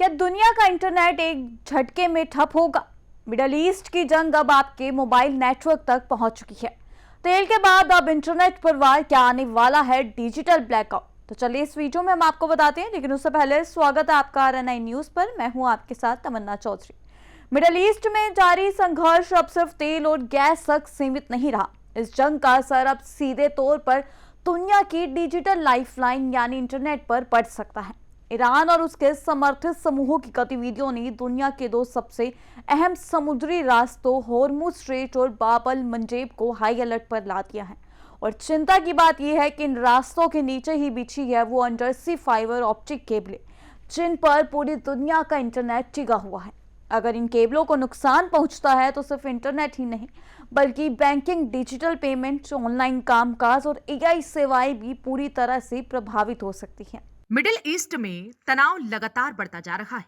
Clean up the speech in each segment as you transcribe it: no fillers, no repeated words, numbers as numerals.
क्या दुनिया का इंटरनेट एक झटके में ठप होगा? मिडल ईस्ट की जंग अब आपके मोबाइल नेटवर्क तक पहुंच चुकी है। तेल के बाद अब इंटरनेट पर वार क्या आने वाला है? Digital blackout. तो चलिए इस वीडियो में हम आपको बताते हैं, लेकिन उससे पहले स्वागत है आपका RNI न्यूज पर। मैं हूं आपके साथ तमन्ना चौधरी। मिडल ईस्ट में जारी संघर्ष अब सिर्फ तेल और गैस तक सीमित नहीं रहा। इस जंग का असर अब सीधे तौर पर दुनिया की डिजिटल लाइफलाइन यानी इंटरनेट पर पड़ सकता है। ईरान और उसके समर्थित समूहों की गतिविधियों ने दुनिया के दो सबसे अहम समुद्री रास्तों हॉर्मुज़ स्ट्रेट और बाब अल मंडेब को हाई अलर्ट पर ला दिया है। और चिंता की बात यह है कि इन रास्तों के नीचे ही बिछी है वो अंडरसी फाइबर ऑप्टिक केबलें, जिन पर पूरी दुनिया का इंटरनेट टिका हुआ है। अगर इन केबलों को नुकसान पहुंचता है तो सिर्फ इंटरनेट ही नहीं, बल्कि बैंकिंग, डिजिटल पेमेंट, ऑनलाइन कामकाज और AI सेवाएं भी पूरी तरह से प्रभावित हो सकती हैं। मिडिल ईस्ट में तनाव लगातार बढ़ता जा रहा है।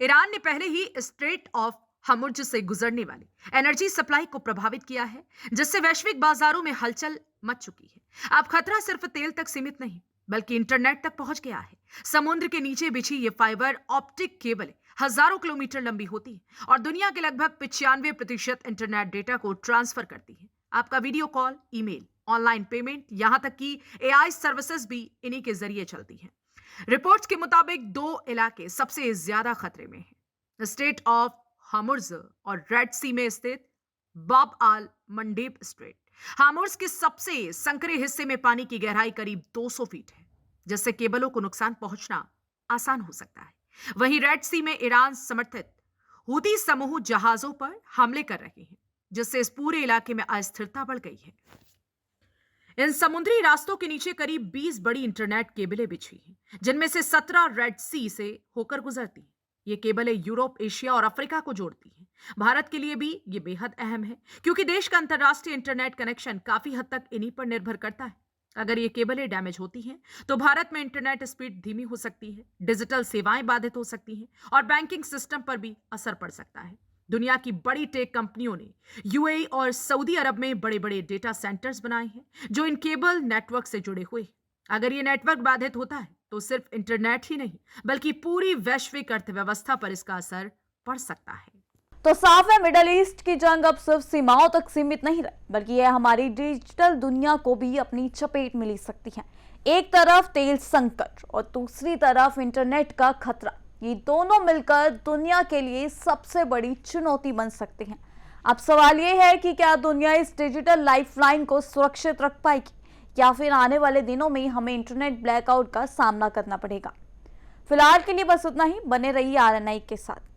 ईरान ने पहले ही स्ट्रेट ऑफ हमुर्ज से गुजरने वाली एनर्जी सप्लाई को प्रभावित किया है, जिससे वैश्विक बाजारों में हलचल मच चुकी है। अब खतरा सिर्फ तेल तक सीमित नहीं, बल्कि इंटरनेट तक पहुंच गया है। समुद्र के नीचे बिछी ये फाइबर ऑप्टिक केबल हजारों किलोमीटर लंबी होती है और दुनिया के लगभग 95% इंटरनेट डेटा को ट्रांसफर करती है। आपका video call, email, online payment, यहां तक कि AI सर्विसेज भी इन्हीं के जरिए चलती हैं। रिपोर्ट्स के मुताबिक दो इलाके सबसे ज्यादा खतरे में हैं, स्ट्रेट ऑफ हामुर्ज और रेड सी में स्थित बाब अल मंडेब स्ट्रेट। हामुर्ज के सबसे संकरे हिस्से में पानी की गहराई करीब 200 फीट है, जिससे केबलों को नुकसान पहुंचना आसान हो सकता है। वहीं रेड सी में ईरान समर्थित हूती समूह जहाजों पर हमले कर रहे हैं, जिससे इस पूरे इलाके में अस्थिरता बढ़ गई है। इन समुद्री रास्तों के नीचे करीब 20 बड़ी इंटरनेट केबलें बिछी हैं, जिनमें से 17 रेड सी से होकर गुजरती हैं। ये केबलें यूरोप, एशिया और अफ्रीका को जोड़ती हैं। भारत के लिए भी ये बेहद अहम है, क्योंकि देश का अंतर्राष्ट्रीय इंटरनेट कनेक्शन काफी हद तक इन्हीं पर निर्भर करता है। अगर ये केबलें डैमेज होती हैं, तो भारत में इंटरनेट स्पीड धीमी हो सकती है, डिजिटल सेवाएं बाधित हो सकती हैं और बैंकिंग सिस्टम पर भी असर पड़ सकता है। दुनिया की बड़ी टेक कंपनियों ने UAE और सऊदी अरब में बड़े बड़े डेटा सेंटर्स बनाए हैं, जो इन केबल नेटवर्क से जुड़े हुए हैं। अगर ये नेटवर्क बाधित होता है, तो सिर्फ इंटरनेट ही नहीं, बल्कि पूरी वैश्विक अर्थव्यवस्था पर इसका असर पड़ सकता है। तो साफ है, मिडल ईस्ट की जंग अब सिर्फ सीमाओं तक सीमित नहीं रही, बल्कि यह हमारी डिजिटल दुनिया को भी अपनी चपेट में ले सकती है। एक तरफ तेल संकट और दूसरी तरफ इंटरनेट का खतरा, ये दोनों मिलकर दुनिया के लिए सबसे बड़ी चुनौती बन सकते हैं। अब सवाल ये है कि क्या दुनिया इस डिजिटल लाइफलाइन को सुरक्षित रख पाएगी, या फिर आने वाले दिनों में हमें इंटरनेट ब्लैकआउट का सामना करना पड़ेगा। फिलहाल के लिए बस उतना ही। बने रहिए RNI के साथ।